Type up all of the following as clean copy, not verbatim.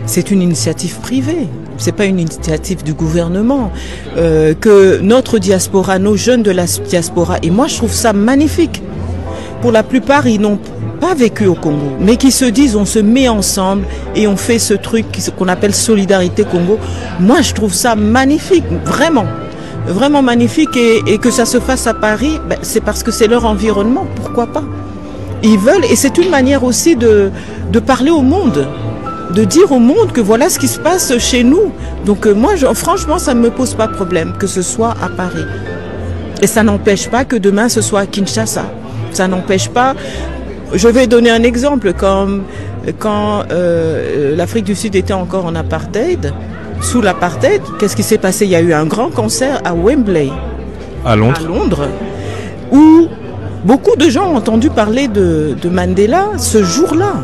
c'est une initiative privée. C'est pas une initiative du gouvernement. Que notre diaspora, nos jeunes de la diaspora, et moi je trouve ça magnifique. Pour la plupart, ils n'ont pas vécu au Congo, mais qui se disent on se met ensemble et on fait ce truc qu'on appelle Solidarité Congo. Moi je trouve ça magnifique, vraiment. Vraiment magnifique, et que ça se fasse à Paris, ben, c'est parce que c'est leur environnement, pourquoi pas. Ils veulent, et c'est une manière aussi de parler au monde, de dire au monde que voilà ce qui se passe chez nous. Donc moi, franchement, ça ne me pose pas de problème que ce soit à Paris. Et ça n'empêche pas que demain ce soit à Kinshasa. Ça n'empêche pas, je vais donner un exemple, quand l'Afrique du Sud était encore en apartheid, sous l'apartheid, qu'est-ce qui s'est passé? Il y a eu un grand concert à Wembley, à Londres, où beaucoup de gens ont entendu parler de Mandela ce jour-là.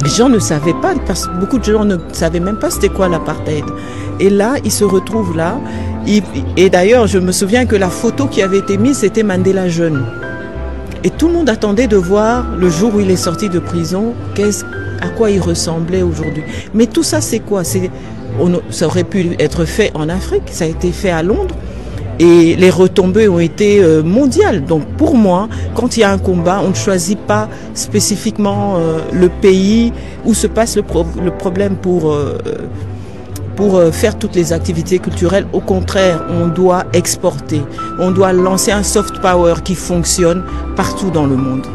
Les gens ne savaient pas, parce que beaucoup de gens ne savaient même pas c'était quoi l'apartheid. Et là, ils se retrouvent là. Et d'ailleurs, je me souviens que la photo qui avait été mise, c'était Mandela jeune. Et tout le monde attendait de voir le jour où il est sorti de prison, à quoi il ressemblait aujourd'hui. Mais tout ça, c'est quoi? Ça aurait pu être fait en Afrique, ça a été fait à Londres, et les retombées ont été mondiales. Donc pour moi, quand il y a un combat, on ne choisit pas spécifiquement le pays où se passe le problème pour faire toutes les activités culturelles. Au contraire, on doit exporter, on doit lancer un soft power qui fonctionne partout dans le monde.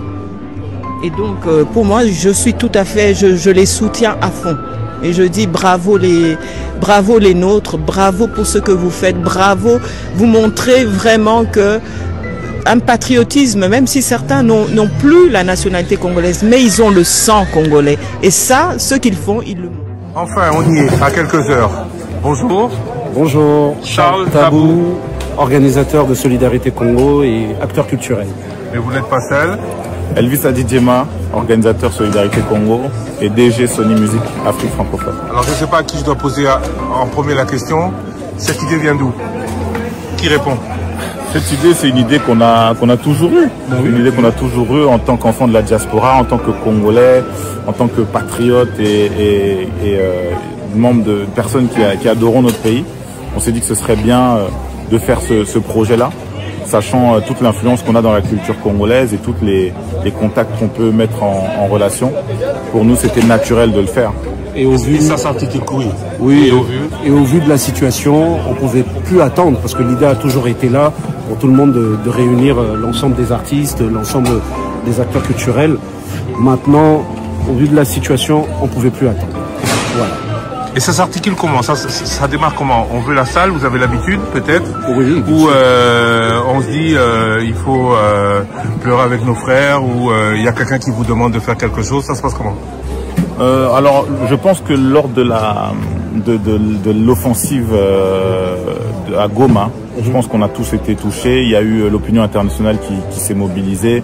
Et donc pour moi, je suis tout à fait, je les soutiens à fond. Et je dis bravo les nôtres, bravo pour ce que vous faites, bravo, vous montrez vraiment que un patriotisme, même si certains n'ont plus la nationalité congolaise, mais ils ont le sang congolais. Et ça, ce qu'ils font, ils le montrent. Enfin, on y est, à quelques heures. Bonjour. Bonjour, Charles Tabou, organisateur de Solidarité Congo et acteur culturel. Et vous n'êtes pas seul? Elvis Adidjema, organisateur Solidarité Congo et DG Sony Music Afrique francophone. Alors je ne sais pas à qui je dois poser en premier la question. Cette idée vient d'où? Qui répond? Cette idée, c'est une idée qu'on a toujours eue. Une idée qu'on a toujours eue en tant qu'enfant de la diaspora, en tant que Congolais, en tant que patriote et membre de personnes qui adorent notre pays. On s'est dit que ce serait bien de faire ce projet-là, sachant toute l'influence qu'on a dans la culture congolaise et tous les contacts qu'on peut mettre en relation. Pour nous, c'était naturel de le faire. Et au vu, ça s'articule, oui. Oui, et au vu de la situation, on ne pouvait plus attendre, parce que l'idée a toujours été là pour tout le monde de réunir l'ensemble des artistes, l'ensemble des acteurs culturels. Maintenant, au vu de la situation, on ne pouvait plus attendre. Voilà. Et ça s'articule comment? Ça démarre comment? On veut la salle, vous avez l'habitude peut-être? Oui. Ou on se dit il faut pleurer avec nos frères, ou il y a quelqu'un qui vous demande de faire quelque chose, ça se passe comment? Alors, je pense que lors de l'offensive à Goma, je pense qu'on a tous été touchés. Il y a eu l'opinion internationale qui s'est mobilisée.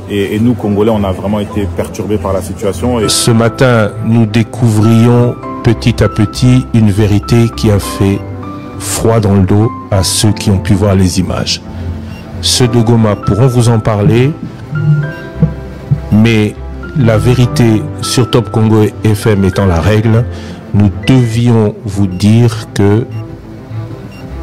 Et nous, Congolais, on a vraiment été perturbés par la situation. Et ce matin, nous découvrions petit à petit une vérité qui a fait froid dans le dos à ceux qui ont pu voir les images. Ceux de Goma pourront vous en parler, mais la vérité sur Top Congo FM étant la règle, nous devions vous dire que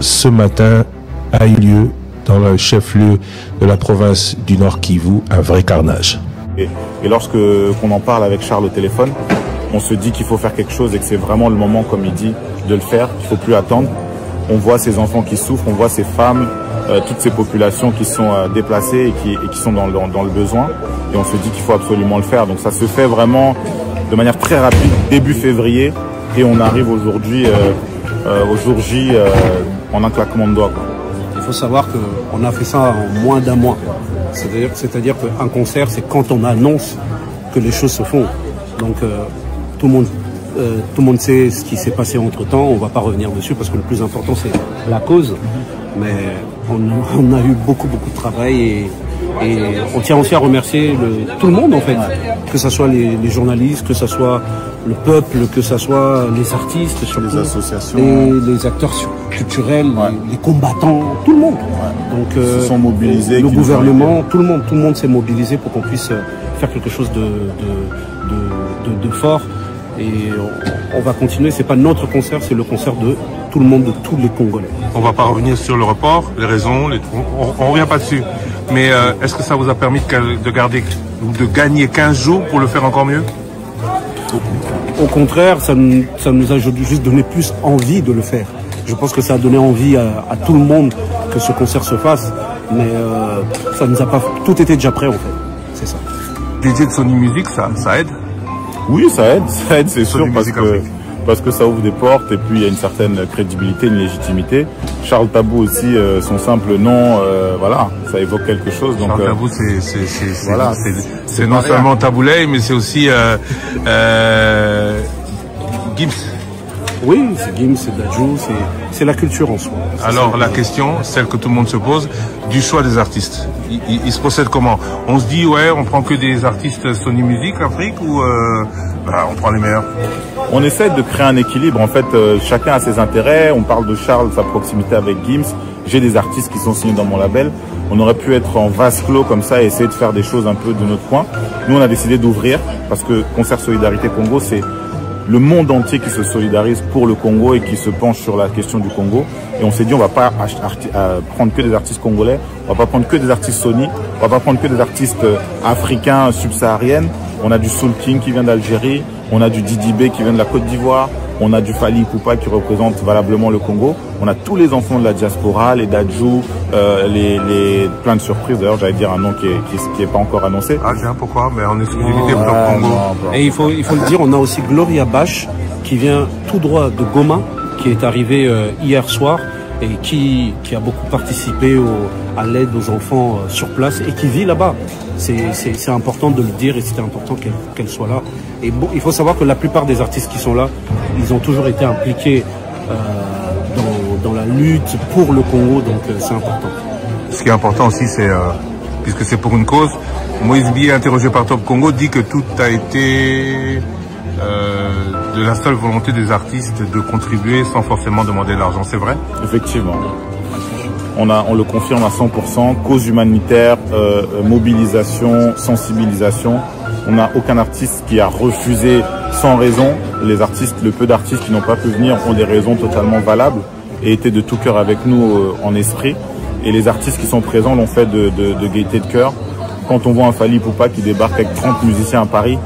ce matin a eu lieu dans le chef-lieu de la province du Nord Kivu un vrai carnage. Et lorsque qu'on en parle avec Charles au téléphone, on se dit qu'il faut faire quelque chose et que c'est vraiment le moment, comme il dit, de le faire, qu'il ne faut plus attendre. On voit ces enfants qui souffrent, on voit ces femmes, toutes ces populations qui sont déplacées et qui sont dans le besoin. Et on se dit qu'il faut absolument le faire. Donc ça se fait vraiment de manière très rapide, début février. Et on arrive aujourd'hui, au jour J, en un claquement de doigts, quoi. Il faut savoir qu'on a fait ça en moins d'un mois. C'est-à-dire qu'un concert, c'est quand on annonce que les choses se font. Donc tout le monde sait ce qui s'est passé entre-temps. On ne va pas revenir dessus parce que le plus important, c'est la cause. Mais on a eu beaucoup de travail et on tient aussi à remercier tout le monde, en fait. Que ce soit les journalistes, que ce soit le peuple, que ce soit les artistes, les associations, les acteurs culturels, les combattants, tout le monde. Donc se sont mobilisés, le gouvernement, tout le monde s'est mobilisé pour qu'on puisse faire quelque chose de fort. Et on va continuer. C'est pas notre concert, c'est le concert de tout le monde, de tous les Congolais. On va pas revenir sur le report, les raisons, on revient pas dessus. Mais est-ce que ça vous a permis de gagner 15 jours pour le faire encore mieux? Au contraire, ça nous a juste donné plus envie de le faire. Je pense que ça a donné envie à tout le monde que ce concert se fasse. Mais ça nous a pas... Tout était déjà prêt en fait. C'est ça. DJ de Sony Music, ça aide? Oui, ça aide, c'est sûr, parce que ça ouvre des portes et puis il y a une certaine crédibilité, une légitimité. Charles Tabou aussi, son simple nom, voilà, ça évoque quelque chose. Donc, Charles Tabou, c'est non seulement Taboulay, mais c'est aussi Gims. Oui, c'est Gims, c'est Dadju, c'est la culture en soi. Alors la question, celle que tout le monde se pose, du choix des artistes. Il se procède comment? On se dit, ouais, on prend que des artistes Sony Music Afrique ou on prend les meilleurs? On essaie de créer un équilibre. En fait, chacun a ses intérêts. On parle de Charles, sa proximité avec Gims. J'ai des artistes qui sont signés dans mon label. On aurait pu être en vase clos comme ça et essayer de faire des choses un peu de notre coin. Nous, on a décidé d'ouvrir parce que Concert Solidarité Congo, c'est le monde entier qui se solidarise pour le Congo et qui se penche sur la question du Congo. Et on s'est dit, on va pas prendre que des artistes congolais, on va pas prendre que des artistes Sony, on va pas prendre que des artistes africains, subsahariennes. On a du Soul King qui vient d'Algérie, on a du Didi B qui vient de la Côte d'Ivoire, on a du Fally Ipupa qui représente valablement le Congo. On a tous les enfants de la diaspora, les Dadju, plein de surprises. D'ailleurs, j'allais dire un nom qui est pas encore annoncé. Ah, tiens, pourquoi? Mais en exclusivité pour le Congo. Et il faut le dire, on a aussi Gloria Bash qui vient tout droit de Goma, qui est arrivé hier soir et qui a beaucoup participé à l'aide aux enfants sur place et qui vit là-bas. C'est important de le dire et c'était important qu'elle soit là. Et bon, il faut savoir que la plupart des artistes qui sont là, ils ont toujours été impliqués dans la lutte pour le Congo, donc c'est important. Ce qui est important aussi, c'est, puisque c'est pour une cause, Moïse Bié, interrogé par Top Congo, dit que tout a été de la seule volonté des artistes de contribuer sans forcément demander de l'argent. C'est vrai? Effectivement. On le confirme à 100%, cause humanitaire, mobilisation, sensibilisation. On n'a aucun artiste qui a refusé sans raison. Les artistes, le peu d'artistes qui n'ont pas pu venir ont des raisons totalement valables et étaient de tout cœur avec nous en esprit. Et les artistes qui sont présents l'ont fait de gaieté de cœur. Quand on voit un Fally Ipupa qui débarque avec 30 musiciens à Paris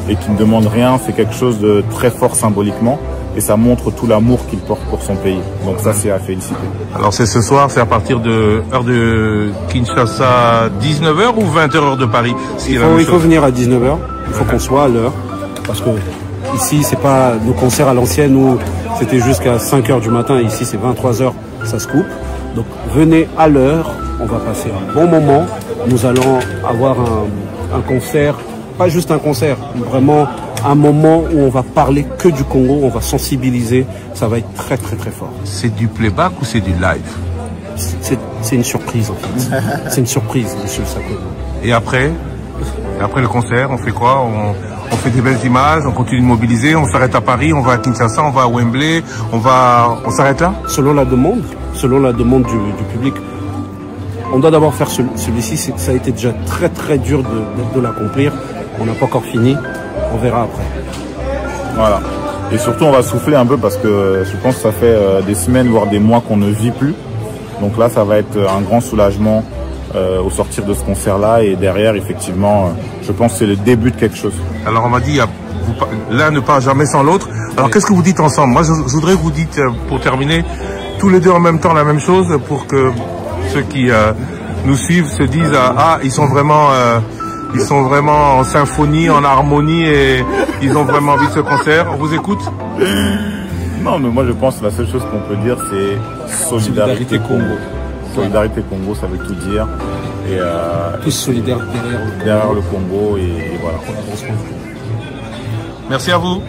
et qui ne demande rien, c'est quelque chose de très fort symboliquement. Et ça montre tout l'amour qu'il porte pour son pays. Donc ça, c'est à féliciter. Alors c'est ce soir, c'est à partir de heure de Kinshasa, 19h ou 20h heure de Paris? Il faut venir à 19h, il faut qu'on soit à l'heure. Parce que ici, c'est pas nos concerts à l'ancienne où c'était jusqu'à 5h du matin. Ici, c'est 23h, ça se coupe. Donc venez à l'heure, on va passer un bon moment. Nous allons avoir un concert, pas juste un concert, vraiment un moment où on va parler que du Congo, on va sensibiliser, ça va être très très très fort. C'est du playback ou c'est du live? C'est une surprise en fait. C'est une surprise, monsieur Sako. Et après le concert, on fait quoi? On fait des belles images, on continue de mobiliser, on s'arrête à Paris, on va à Kinshasa, on va à Wembley, on s'arrête là? Selon la demande du public. On doit d'abord faire celui-ci, ça a été déjà très très dur de l'accomplir. On n'a pas encore fini, on verra après. Voilà. Et surtout, on va souffler un peu parce que je pense que ça fait des semaines, voire des mois qu'on ne vit plus. Donc là, ça va être un grand soulagement au sortir de ce concert-là. Et derrière, effectivement, je pense que c'est le début de quelque chose. Alors, on m'a dit, l'un ne part jamais sans l'autre. Alors, qu'est-ce que vous dites ensemble? Moi, je voudrais que vous dites, pour terminer, tous les deux en même temps la même chose pour que ceux qui nous suivent se disent ils sont vraiment en symphonie, en harmonie et ils ont vraiment envie de ce concert. On vous écoute? Non, mais moi je pense que la seule chose qu'on peut dire c'est Solidarité Congo. Solidarité Congo, ça veut tout dire. Et tous solidaires derrière le Congo et voilà. Merci à vous.